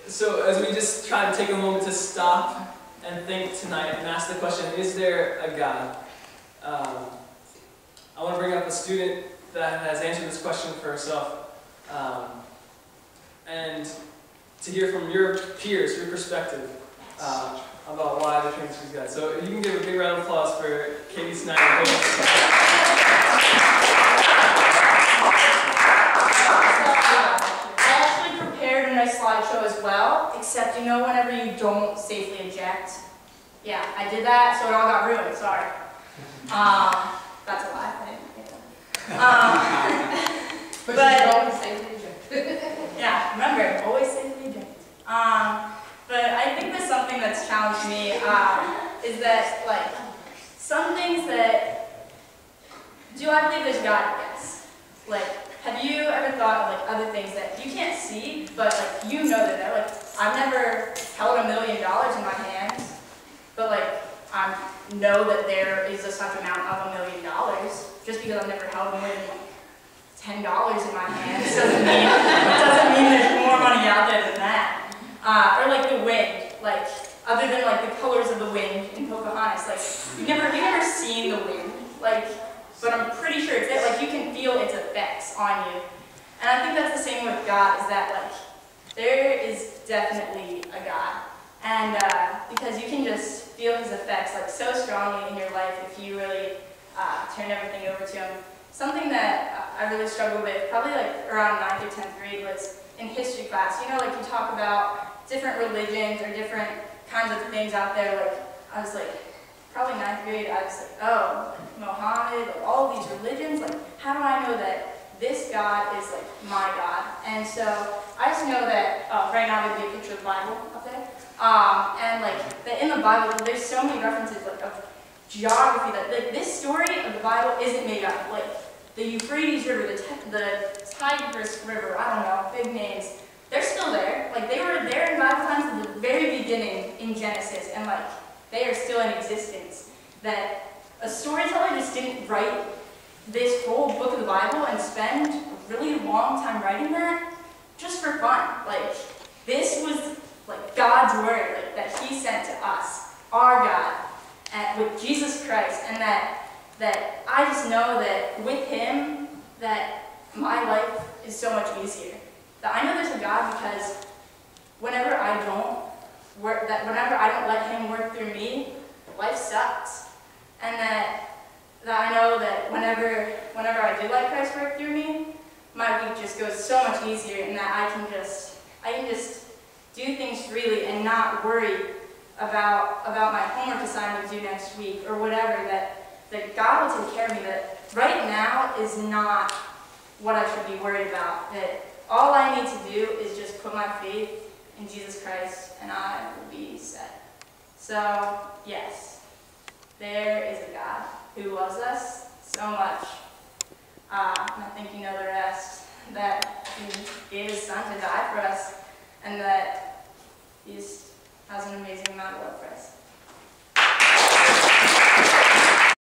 So as we just try to take a moment to stop and think tonight and ask the question, is there a God? I want to bring up a student that has answered this question for herself, and to hear from your peers, your perspective, about why they're trying to choose God. So you can give a big round of applause for Katie Snyder. Slideshow as well, except you know whenever you don't safely eject. Yeah, I did that, so it all got ruined, sorry. That's a lie, I didn't get that. But you always safely eject. Yeah, remember, always safely eject. But I think there's something that's challenged me, is that, like, some things that, do I believe there's God? Yes. Like, have you ever thought of like other things that you can't see, but like you know that they're like, I've never held $1 million in my hands, but like I know that there is a such amount of $1 million. Just because I've never held more than like $10 in my hands doesn't mean there's more money out there than that. Or like the wind, like other than like the colors of the wind in Pocahontas, like you've never seen the wind, like. But I'm pretty sure it's there. Like you can feel its effects on you. And I think that's the same with God, is that like there is definitely a God. And because you can just feel his effects like so strongly in your life if you really turn everything over to him. Something that I really struggled with, probably like around 9th or 10th grade, was in history class. You know, like you talk about different religions or different kinds of things out there. Like I was like, probably 9th grade, I was like, oh, Mohammed, like all these religions, like how do I know that this God is like my God? And so I just know that, right now there'd be a picture of the Bible up there, and like that in the Bible, there's so many references like of geography that like this story of the Bible isn't made up. Like the Euphrates River, the Tigris River, I don't know, big names, they're still there. Like they were there in Bible times at the very beginning in Genesis, and like they are still in existence. That a storyteller just didn't write this whole book of the Bible and spend a really long time writing that just for fun. Like this was like God's word, like that he sent to us, our God, and with Jesus Christ, and that I just know that with him that my life is so much easier. That I know there's a God because whenever I don't let him work through me, life sucks. And that I know that whenever I do let Christ work through me, my week just goes so much easier, and that I can just do things freely and not worry about my homework assignment due next week or whatever, that God will take care of me, that right now is not what I should be worried about, that all I need to do is just put my faith in Jesus Christ and I will be set. So, yes. There is a God who loves us so much, and I think you know the rest, that he gave his son to die for us, and that he just has an amazing amount of love for us.